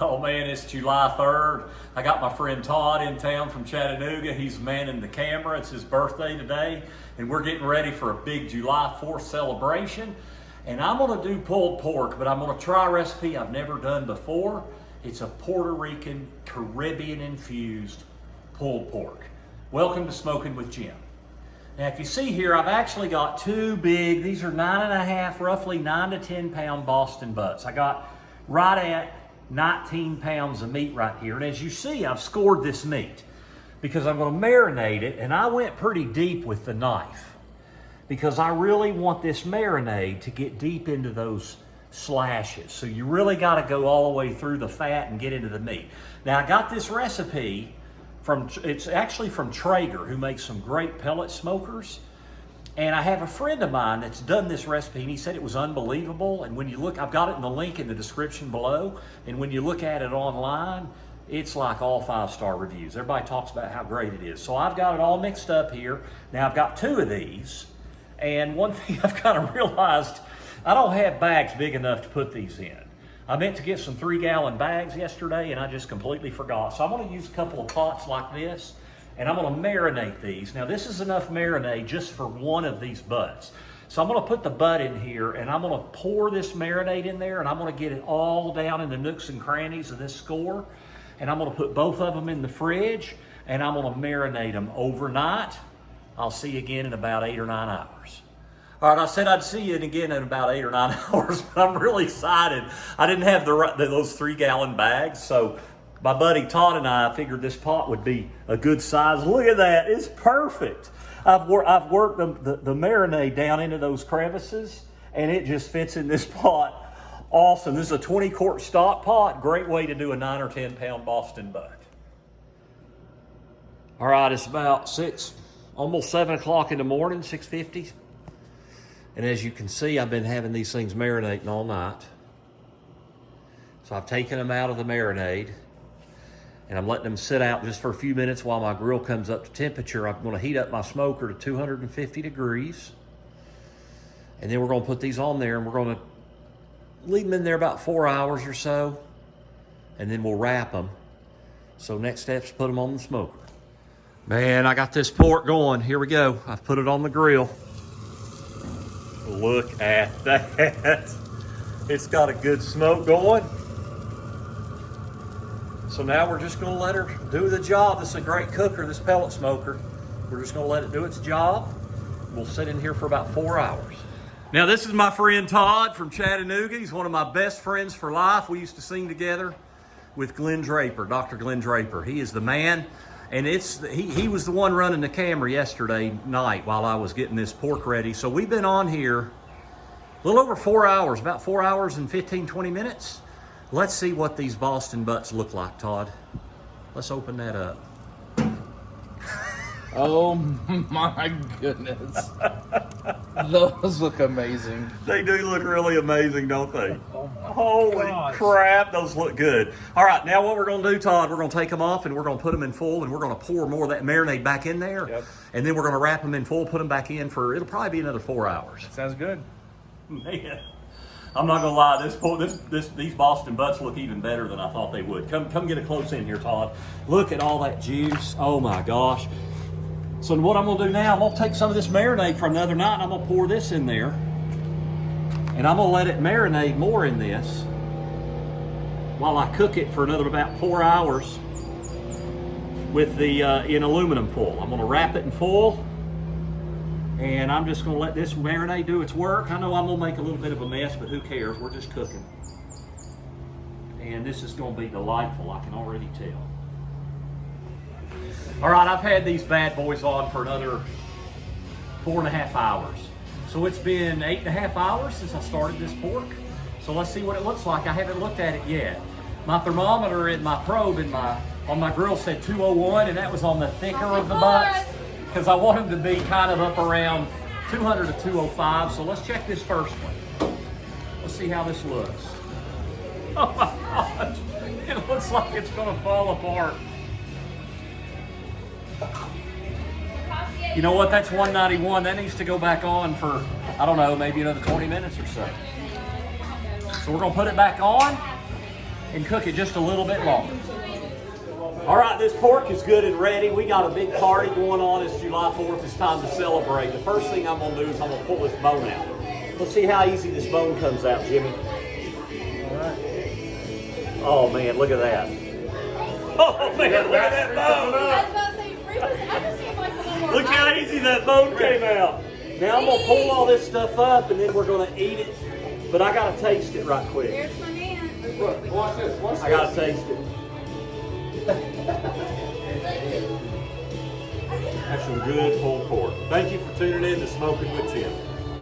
Oh man, it's July 3rd. I got my friend Todd in town from Chattanooga. He's manning the camera. It's his birthday today, and we're getting ready for a big July 4th celebration. And I'm gonna do pulled pork, but I'm gonna try a recipe I've never done before. It's a Puerto Rican, Caribbean infused pulled pork. Welcome to Smoking with Jim. Now, if you see here, I've actually got two big, these are 9.5, roughly 9 to 10 pound Boston butts. I got right at 19 pounds of meat right here. And as you see, I've scored this meat because I'm going to marinate it. And I went pretty deep with the knife because I really want this marinade to get deep into those slashes. So you really got to go all the way through the fat and get into the meat. Now, I got this recipe it's actually from Traeger, who makes some great pellet smokers. And I have a friend of mine that's done this recipe, and he said it was unbelievable. And when you look, I've got it in the link in the description below. And when you look at it online, it's like all 5-star reviews. Everybody talks about how great it is. So I've got it all mixed up here. Now I've got two of these. And one thing I've kind of realized, I don't have bags big enough to put these in. I meant to get some 3-gallon bags yesterday, and I just completely forgot. So I'm going to use a couple of pots like this, and I'm going to marinate these. Now, this is enough marinade just for one of these butts. So I'm going to put the butt in here, and I'm going to pour this marinade in there, and I'm going to get it all down in the nooks and crannies of this score. And I'm going to put both of them in the fridge, and I'm going to marinate them overnight. I'll see you again in about 8 or 9 hours. All right, I said I'd see you again in about 8 or 9 hours, but I'm really excited. I didn't have those 3-gallon bags, so my buddy Todd and I figured this pot would be a good size. Look at that, it's perfect. I've worked the marinade down into those crevices, and it just fits in this pot. Awesome, this is a 20-quart stock pot. Great way to do a 9 or 10 pound Boston butt. All right, it's about almost 7 o'clock in the morning, 6:50. And as you can see, I've been having these things marinating all night. So I've taken them out of the marinade, and I'm letting them sit out just for a few minutes while my grill comes up to temperature. I'm going to heat up my smoker to 250 degrees. And then we're going to put these on there, and we're going to leave them in there about 4 hours or so. And then we'll wrap them. So next step's put them on the smoker. Man, I got this pork going. Here we go. I've put it on the grill. Look at that. It's got a good smoke going. So now we're just going to let her do the job. This is a great cooker, this pellet smoker. We're just going to let it do its job. We'll sit in here for about 4 hours. Now, this is my friend Todd from Chattanooga. He's one of my best friends for life. We used to sing together with Glenn Draper, Dr. Glenn Draper. He is the man. And he was the one running the camera yesterday night while I was getting this pork ready. So we've been on here a little over 4 hours, about 4 hours and 15, 20 minutes. Let's see what these Boston butts look like, Todd. Let's open that up. Oh my goodness. Those look amazing. They do look really amazing, don't they? Oh my Holy gosh. crap, those look good. All right, now what we're going to do, Todd, we're going to take them off and we're going to put them in full, and we're going to pour more of that marinade back in there. Yep. And then we're going to wrap them in full, put them back in for, it'll probably be another 4 hours. Sounds good. Man, I'm not going to lie, these Boston butts look even better than I thought they would. Come get a close in here, Todd. Look at all that juice. Oh my gosh. So what I'm going to do now, I'm going to take some of this marinade from the other night, and I'm going to pour this in there. And I'm going to let it marinate more in this while I cook it for another about 4 hours with the in aluminum foil. I'm going to wrap it in foil, and I'm just going to let this marinade do its work. I know I'm going to make a little bit of a mess, but who cares? We're just cooking. And this is going to be delightful, I can already tell. All right, I've had these bad boys on for another 4.5 hours. So it's been 8.5 hours since I started this pork. So let's see what it looks like. I haven't looked at it yet. My thermometer in my probe on my grill said 201, and that was on the thicker of the butts because I want them to be kind of up around 200 to 205. So let's check this first one. Let's see how this looks. Oh my gosh, it looks like it's gonna fall apart. You know what, that's 191. That needs to go back on for, I don't know, maybe another 20 minutes or so. So we're gonna put it back on, and cook it just a little bit longer. All right, this pork is good and ready. We got a big party going on. It's July 4th. It's time to celebrate. The first thing I'm going to do is I'm going to pull this bone out. Let's see how easy this bone comes out, Jimmy. All right. Oh, man, look at that. Oh, man, look at that bone. Look how easy that bone came out. Now I'm going to pull all this stuff up, and then we're going to eat it. But I got to taste it right quick. There's my man. Look, watch this. Watch this. I got to taste it. That's some good pulled pork. Thank you for tuning in to Smoking with Tim.